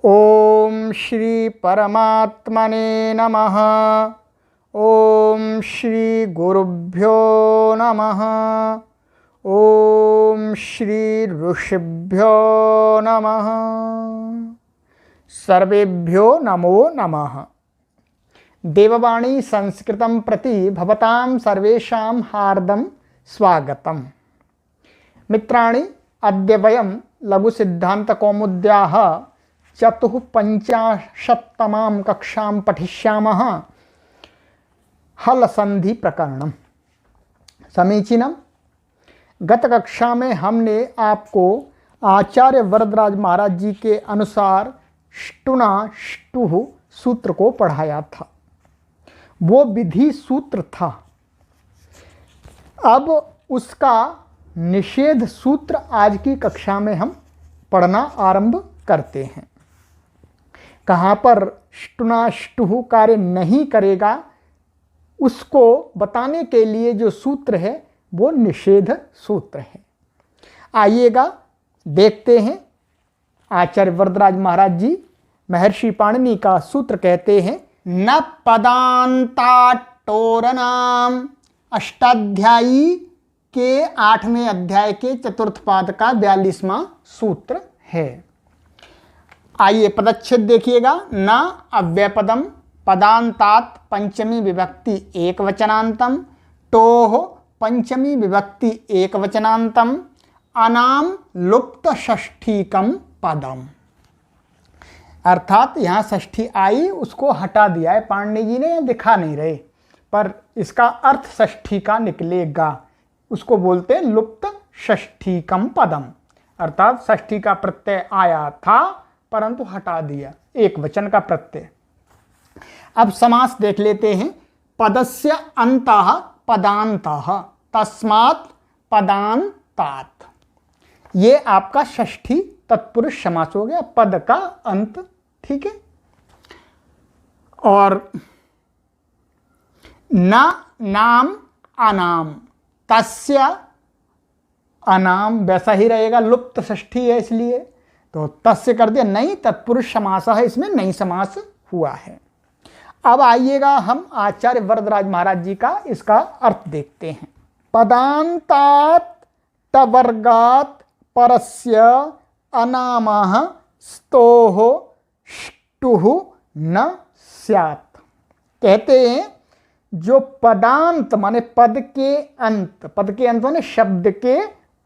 ओम श्री परमात्मने नमः। ओम श्री गुरुभ्यो नमः। ओम श्री ऋषिभ्यो नमः। सर्वेभ्यो नमो नमः। देववाणी संस्कृतं प्रति भवतां सर्वेषां हार्दं स्वागतम्। मित्राणि, अद्य वयं लघुसिद्धान्तकौमुद्याः चतुःपञ्चाशत्तमां कक्षां पठिष्यामः। हलसन्धि प्रकरणम्। समीचीनम्। गत कक्षा में हमने आपको आचार्य वरदराज महाराज जी के अनुसार ष्टुना ष्टुः सूत्र को पढ़ाया था। वो विधि सूत्र था। अब उसका निषेध सूत्र आज की कक्षा में हम पढ़ना आरंभ करते हैं। कहाँ पर ष्टुना ष्टुः कार्य नहीं करेगा उसको बताने के लिए जो सूत्र है वो निषेध सूत्र है। आइएगा देखते हैं। आचार्य वरदराज महाराज जी महर्षि पाणिनि का सूत्र कहते हैं, न पदान्ताट्टोरनाम। अष्टाध्यायी के 8वें अध्याय के चतुर्थ पाद का 42वां सूत्र है। आइए पदच्छेद देखिएगा। न अव्ययपदम पदांतात पंचमी विभक्ति एक वचनांतम, टोह पंचमी विभक्ति एक वचनांतम, अनाम लुप्त षष्ठीकम पदम। अर्थात यहाँ षष्ठी आई, उसको हटा दिया है पाणिनि जी ने, दिखा नहीं रहे, पर इसका अर्थ षष्ठी का निकलेगा। उसको बोलते हैं लुप्त षष्ठीकम पदम। अर्थात षष्ठी का प्रत्यय आया था परंतु हटा दिया, एक वचन का प्रत्यय। अब समास देख लेते हैं। पदस्य अंतः पदान्तः तस्मात् पदान्तात। ये आपका षष्ठी तत्पुरुष समास हो गया, पद का अंत। ठीक है। और न नाम अनाम, तस्य अनाम वैसा ही रहेगा, लुप्त षष्ठी है इसलिए तो तस्य कर दिया। नहीं तत्पुरुष समास है, इसमें नहीं समास हुआ है। अब आइएगा हम आचार्य वरदराज महाराज जी का इसका अर्थ देखते हैं। पदांतात टवर्गात परस्य अनामः स्तोः ष्टुः न स्यात्। कहते हैं जो पदांत माने पद के अंत माने शब्द के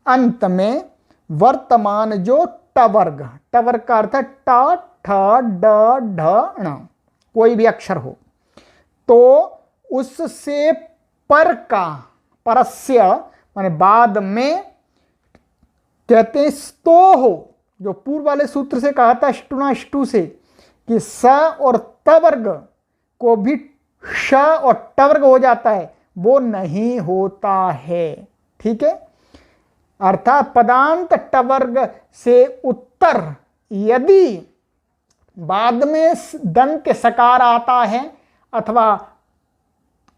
अंत में वर्तमान जो टवर्ग, टवर्ग का अर्थ है ट ठ ड ढ ण, कोई भी अक्षर हो तो उससे पर का, परस्य माने बाद में कहते हैं स्तोह। जो पूर्व वाले सूत्र से कहा था ष्टुना ष्टु से कि स और तवर्ग को भी श और टवर्ग हो जाता है, वो नहीं होता है। ठीक है। अर्थात पदांत टवर्ग से उत्तर यदि बाद में दंत सकार आता है अथवा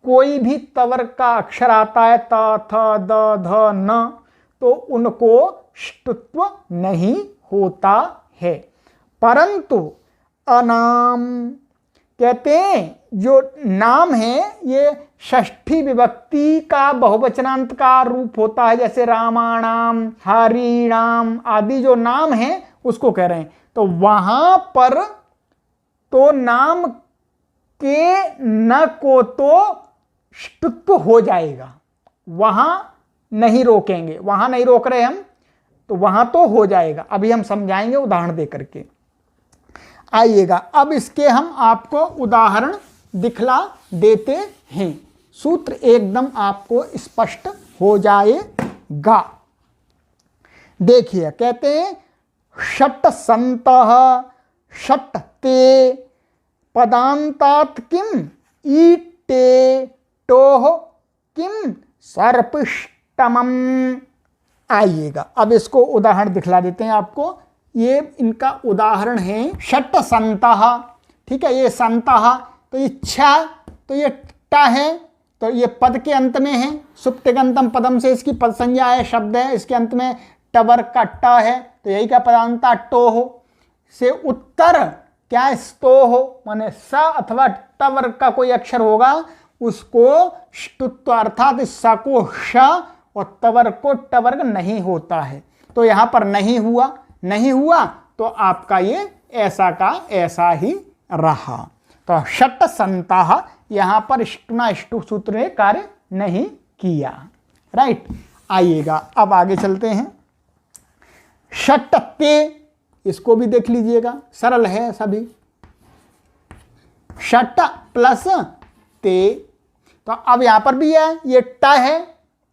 कोई भी तवर्ग का अक्षर आता है त थ द ध न, तो उनको ष्टुत्व नहीं होता है। परंतु अनाम कहते हैं जो नाम है ये षष्ठी विभक्ति का बहुवचनांत का रूप होता है, जैसे रामाणाम, हरिणाम आदि जो नाम है उसको कह रहे हैं। तो वहां पर तो नाम के न को तो ष्टुत्व हो जाएगा, वहां नहीं रोकेंगे, वहां नहीं रोक रहे हम, तो वहां तो हो जाएगा। अभी हम समझाएंगे उदाहरण दे करके। आइएगा अब इसके हम आपको उदाहरण दिखला देते हैं, सूत्र एकदम आपको स्पष्ट हो जाएगा। देखिए कहते हैं षट् सन्तः षट् ते पदान्तात् किम ईटे टोह किम सर्पिष्टमम्। आइएगा अब इसको उदाहरण दिखला देते हैं आपको। ये इनका उदाहरण है षट् सन्तः। ठीक है। ये सन्तः तो ये छ, तो ये ट है, तो ये पद के अंत में है, सुप्तिगंतम पदम से इसकी पद संज्ञा है, शब्द है, इसके अंत में टवर्ग का ट है, तो यही का पदांता टो हो। से उत्तर क्या है, स्तो हो, माने स अथवा ट वर्ग का कोई अक्षर होगा उसको ष्टुत्व अर्थात स को श और त वर्ग को ट वर्ग नहीं होता है। तो यहां पर नहीं हुआ, नहीं हुआ तो आपका ये ऐसा का ऐसा ही रहा। तो षट संताः यहां पर ष्टुना ष्टु सूत्र ने कार्य नहीं किया। राइट, आइएगा अब आगे चलते हैं। षट ते, इसको भी देख लीजिएगा, सरल है सभी। षट प्लस ते, तो अब यहां पर भी है ये ट है,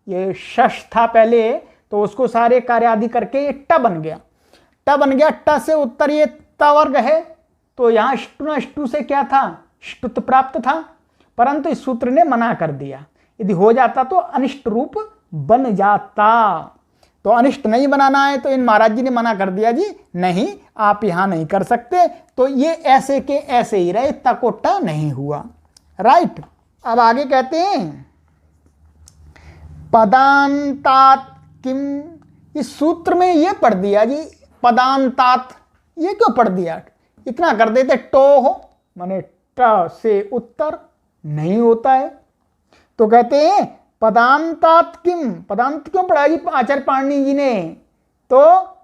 ये शश था पहले तो उसको सारे कार्य आदि करके ये ट बन गया। ट बन गया, ट से उत्तर ये त वर्ग है, तो यहां ष्टुना ष्टु से क्या था, ष्टुत प्राप्त था, परंतु इस सूत्र ने मना कर दिया। यदि हो जाता तो अनिष्ट रूप बन जाता, तो अनिष्ट नहीं बनाना है, तो इन महाराज जी ने मना कर दिया जी नहीं, आप यहां नहीं कर सकते। तो ये ऐसे के ऐसे ही रहे, तकोटा नहीं हुआ। राइट, अब आगे कहते हैं पदांतात किम, इस सूत्र में ये पढ़ दिया जी पदांतात, ये क्यों पढ़ दिया, इतना कर देते टो हो, माने ट से उत्तर नहीं होता है। तो कहते हैं पदांतात किम, पदांत क्यों पढ़ा जी आचार्य पाणिनि जी ने, तो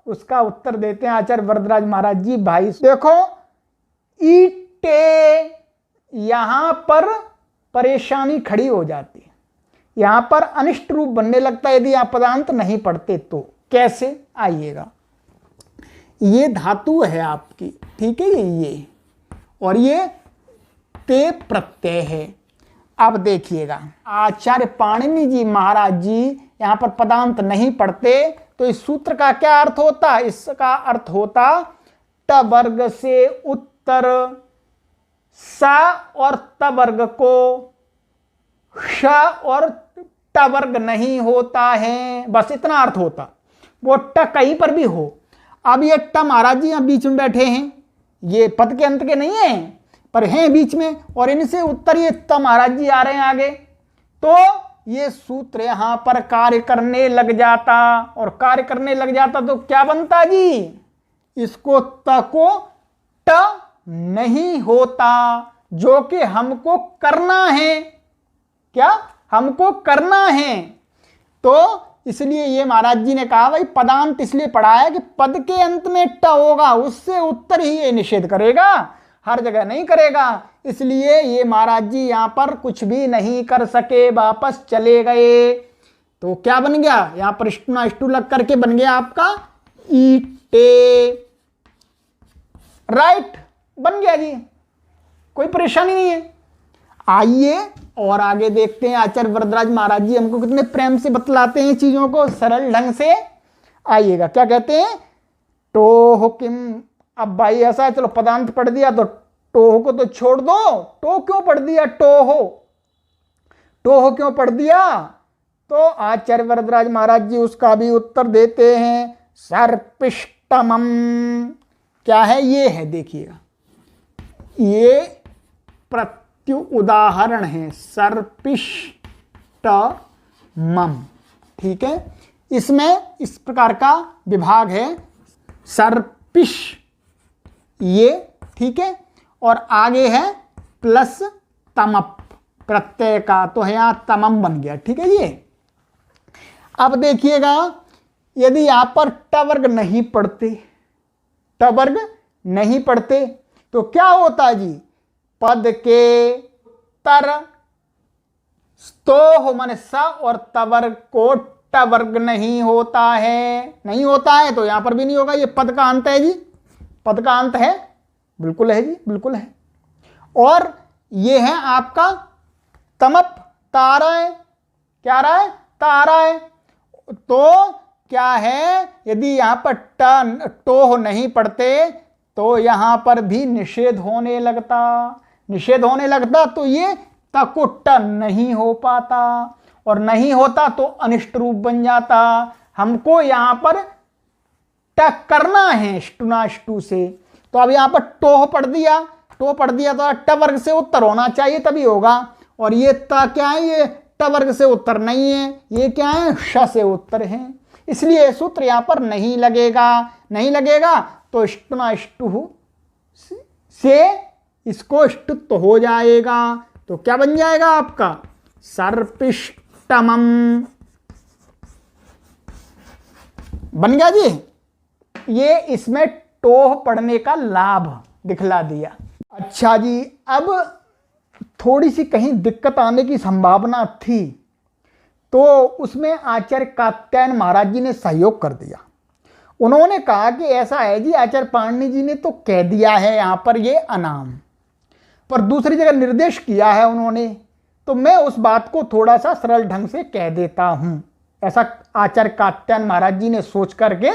उसका उत्तर देते हैं आचार्य वरदराज महाराज जी। भाई देखो ईटे, यहां पर परेशानी खड़ी हो जाती है, यहां पर अनिष्ट रूप बनने लगता है यदि आप पदांत नहीं पढ़ते तो। कैसे, आइएगा, ये धातु है आपकी, ठीक है, ये और ये ते प्रत्यय है। अब देखिएगा आचार्य पाणिनि जी महाराज जी यहां पर पदांत नहीं पढ़ते, तो इस सूत्र का क्या अर्थ होता, इसका अर्थ होता ट वर्ग से उत्तर सा और त वर्ग को श और ट वर्ग नहीं होता है, बस इतना अर्थ होता, वो ट कहीं पर भी हो। अब ये ट महाराज जी यहां बीच में बैठे हैं, ये पद के अंत के नहीं है पर हैं बीच में, और इनसे उत्तर ये त महाराज जी आ रहे हैं आगे, तो ये सूत्र यहां पर कार्य करने लग जाता, और कार्य करने लग जाता तो क्या बनता जी, इसको त को ट नहीं होता, जो कि हमको करना है, क्या हमको करना है। तो इसलिए ये महाराज जी ने कहा भाई पदांत इसलिए पढ़ा है कि पद के अंत में ट होगा, उससे उत्तर ही ये निषेध करेगा, हर जगह नहीं करेगा। इसलिए ये महाराज जी यहां पर कुछ भी नहीं कर सके, वापस चले गए। तो क्या बन गया, यहां पर ष्टुना ष्टु लग करके बन गया आपका ईटे। राइट, बन गया जी, कोई परेशानी नहीं है। आइए और आगे देखते हैं, आचार्य वरदराज महाराज जी हमको कितने प्रेम से बतलाते हैं चीजों को सरल ढंग से। आइएगा, क्या कहते हैं, टोह किम, अब भाई ऐसा है, चलो पदांत पढ़ दिया तो टोह को तो छोड़ दो, टो क्यों पढ़ दिया, टोह टोह क्यों पढ़ दिया, तो आचार्य वरदराज महाराज जी उसका भी उत्तर देते हैं सर्पिष्टमम। क्या है, ये है, देखिएगा ये प्रत्यु उदाहरण है सर्पिष्टमम, ठीक है, इसमें इस प्रकार का विभाग है सर्पिश, ये ठीक है, और आगे है प्लस तमप प्रत्यय का, तो है यहां तमम बन गया, ठीक है जी। अब देखिएगा यदि यहां पर ट वर्ग नहीं पढ़ते, ट वर्ग नहीं पढ़ते तो क्या होता जी, पद के तर स्तो माने स और त वर्ग को ट वर्ग नहीं होता है, नहीं होता है तो यहां पर भी नहीं होगा, ये पद का अंत है जी, पद का अंत है, बिल्कुल है जी, बिल्कुल है। और ये है आपका तमप, तारा है, क्या रहा है, तारा है। तो क्या है, यदि यहां पर टोह नहीं पढ़ते तो यहां पर भी निषेध होने लगता, निषेध होने लगता, तो ये तको ट नहीं हो पाता, और नहीं होता तो अनिष्ट रूप बन जाता। हमको यहां पर ट करना है ष्टुनाष्टु से, तो अब यहां पर टोह पढ़ दिया, टो पढ़ दिया तो ट वर्ग से उत्तर होना चाहिए तभी होगा, और ये त क्या है, ये ट वर्ग से उत्तर नहीं है, ये क्या है, श से उत्तर है। इसलिए ये सूत्र यहां पर नहीं लगेगा। नहीं लगेगा तो ष्टुना ष्टु से इसको ष्टुत्व हो जाएगा। तो क्या बन जाएगा आपका? सर्पिष्टमम बन गया जी। ये इसमें टोह पढ़ने का लाभ दिखला दिया। अच्छा जी, अब थोड़ी सी कहीं दिक्कत आने की संभावना थी, तो उसमें आचार्य कात्यायन महाराज जी ने सहयोग कर दिया। उन्होंने कहा कि ऐसा है जी, आचार्य पाणिनि जी ने तो कह दिया है यहाँ पर ये अनाम, पर दूसरी जगह निर्देश किया है उन्होंने, तो मैं उस बात को थोड़ा सा सरल ढंग से कह देता हूँ। ऐसा आचार्य कात्यायन महाराज जी ने सोच करके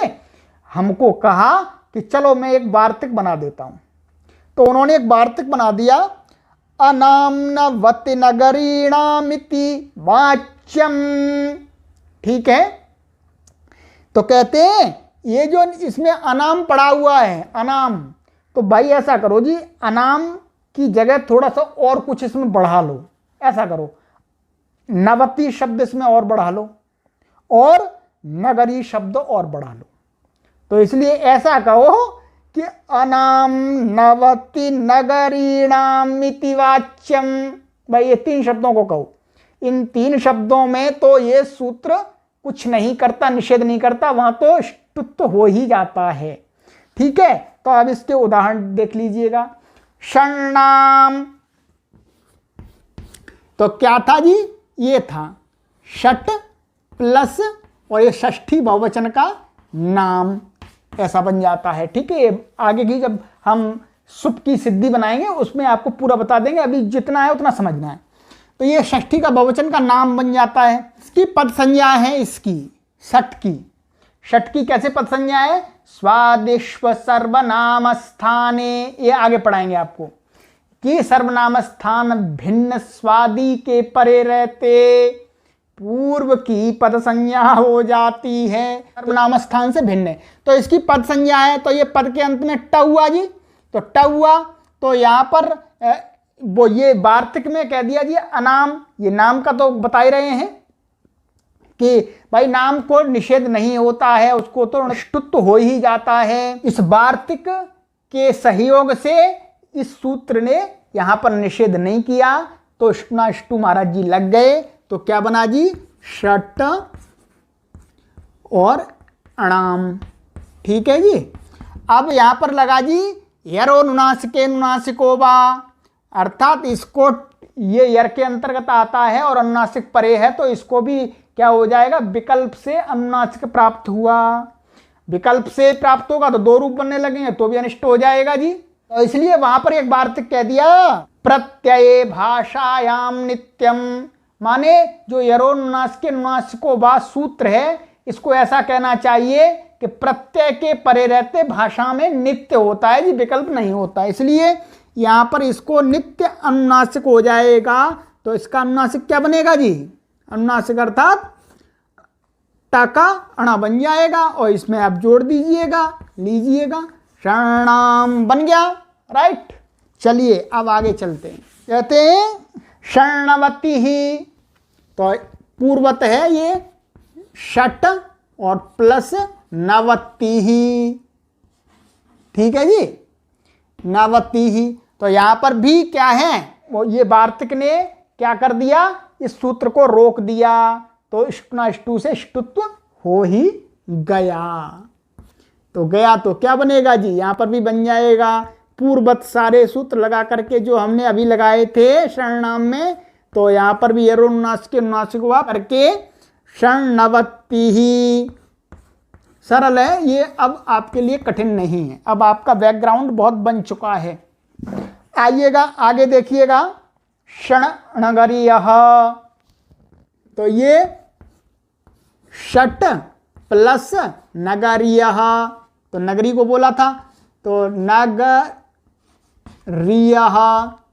हमको कहा कि चलो मैं एक वार्तिक बना देता हूँ। तो उन्होंने एक वार्तिक बना दिया। अनाम्नवति नगरीणामिति वाच्यम। ठीक है, तो कहते हैं ये जो इसमें अनाम पड़ा हुआ है, अनाम, तो भाई ऐसा करो जी, अनाम की जगह थोड़ा सा और कुछ इसमें बढ़ा लो। ऐसा करो, नवति शब्द इसमें और बढ़ा लो और नगरी शब्द और बढ़ा लो। तो इसलिए ऐसा कहो कि अनाम नवति नगरीणामिति वाच्यम। भाई ये 3 शब्दों को कहो। इन 3 शब्दों में तो ये सूत्र कुछ नहीं करता, निषेध नहीं करता, वहां तो ष्टुत्व हो ही जाता है। ठीक है, तो अब इसके उदाहरण देख लीजिएगा। षण्णाम, तो क्या था जी? ये था षट प्लस और ये षष्ठी बहुवचन का नाम, ऐसा बन जाता है। ठीक है, आगे की जब हम सुप की सिद्धि बनाएंगे उसमें आपको पूरा बता देंगे, अभी जितना है उतना समझना है। तो ये षष्ठी का बहुवचन का नाम बन जाता है। इसकी पद संज्ञा है, इसकी षट की। षट की कैसे पद संज्ञा है? स्वादिष्व सर्वनाम स्थाने, ये आगे पढ़ाएंगे आपको कि सर्वनाम स्थान भिन्न स्वादी के परे रहते पूर्व की पद संज्ञा हो जाती है। सर्वनाम स्थान से भिन्न है तो इसकी पद संज्ञा है। तो ये पद के अंत में ट हुआ जी, तो ट हुआ, तो यहाँ पर वो ये वार्तिक में कह दिया जी अनाम। ये नाम का तो बता ही रहे हैं कि भाई नाम को निषेध नहीं होता है, उसको तो ष्टुत्व हो ही जाता है। इस वार्तिक के सहयोग से इस सूत्र ने यहाँ पर निषेध नहीं किया, तो ष्टु महाराज जी लग गए। तो क्या बना जी? षट और अणाम। ठीक है जी। अब यहां पर लगा जी यरो नुनासिके नुनासिको वा, अर्थात इसको ये यर के अंतर्गत आता है और अनुनासिक परे है, तो इसको भी क्या हो जाएगा? विकल्प से अनुनासिक प्राप्त हुआ। विकल्प से प्राप्त होगा तो 2 रूप बनने लगेंगे, तो भी अनिष्ट हो जाएगा जी। तो इसलिए वहां पर एक वार्तिक कह दिया प्रत्यये भाषायाम नित्यम, माने जो यरोनुनासिके नुनासिको वा सूत्र है, इसको ऐसा कहना चाहिए कि प्रत्यय के परे रहते भाषा में नित्य होता है जी, विकल्प नहीं होता। इसलिए यहां पर इसको नित्य अनुनासिक हो जाएगा। तो इसका अनुनासिक क्या बनेगा जी? अनुनासिक अर्थात टका अणा बन जाएगा और इसमें आप जोड़ दीजिएगा, लीजिएगा, शरणाम बन गया। राइट, चलिए अब आगे चलते हैं। कहते हैं शरणवती ही, तो पूर्वत है ये षट और प्लस नवती ही। ठीक है जी, नवती ही। तो यहां पर भी क्या है? वो ये वार्तिक ने क्या कर दिया? इस सूत्र को रोक दिया, तो ष्टु से ष्टुत्व हो ही गया। तो गया तो क्या बनेगा जी? यहां पर भी बन जाएगा पूर्वत सारे सूत्र लगा करके जो हमने अभी लगाए थे शरणनाम में, तो यहां पर भी यरोनुनासिके नुनासिक हुआ करके शरणवती ही। सरल है ये, अब आपके लिए कठिन नहीं है। अब आपका बैकग्राउंड बहुत बन चुका है। आइएगा आगे देखिएगा। शरणगरीय, तो ये षट प्लस नगरीय, तो नगरी को बोला था तो नगरीय।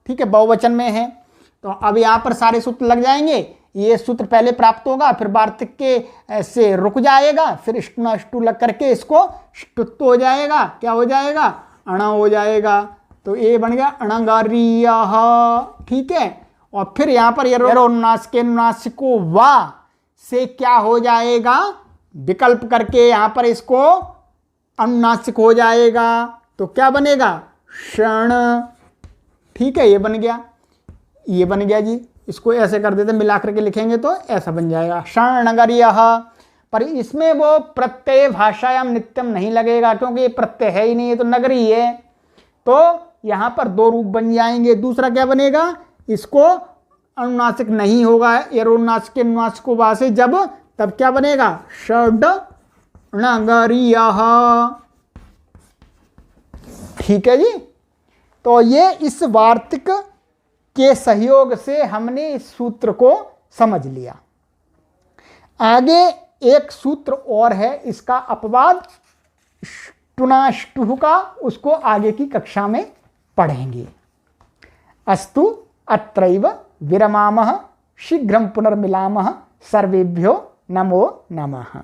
ठीक है, बहुवचन में है। तो अब यहां पर सारे सूत्र लग जाएंगे। ये सूत्र पहले प्राप्त होगा, फिर वार्तिक के से रुक जाएगा, फिर ष्टु लग करके इसको ष्टुत्व हो जाएगा। क्या हो जाएगा? अण हो जाएगा। तो ये बन गया अणगारीय। ठीक है, और फिर यहां पर यरोनुनासिके नुनासिको वा से क्या हो जाएगा? विकल्प करके यहां पर इसको अनुनासिक हो जाएगा, तो क्या बनेगा? क्षण। ठीक है, ये बन गया, ये बन गया जी। इसको ऐसे कर देते, मिला करके लिखेंगे तो ऐसा बन जाएगा, क्षण नगरियः। पर इसमें वो प्रत्यय भाषायाम नित्यम नहीं लगेगा, क्योंकि ये प्रत्यय है ही नहीं, ये तो नगरी है। तो यहां पर दो रूप बन जाएंगे। दूसरा क्या बनेगा? इसको अनुनासिक नहीं होगा, एरोनासिक के अनुनासिक वा से जब, तब क्या बनेगा? षड नगरियः। ठीक है जी। तो ये इस वार्तिक के सहयोग से हमने इस सूत्र को समझ लिया। आगे एक सूत्र और है, इसका अपवाद टुनाष्टुः का, उसको आगे की कक्षा में पढ़ेंगे। अस्तु अत्रैव विरमामः, शीघ्रं पुनर्मिलामः। सर्वेभ्यो नमो नमः।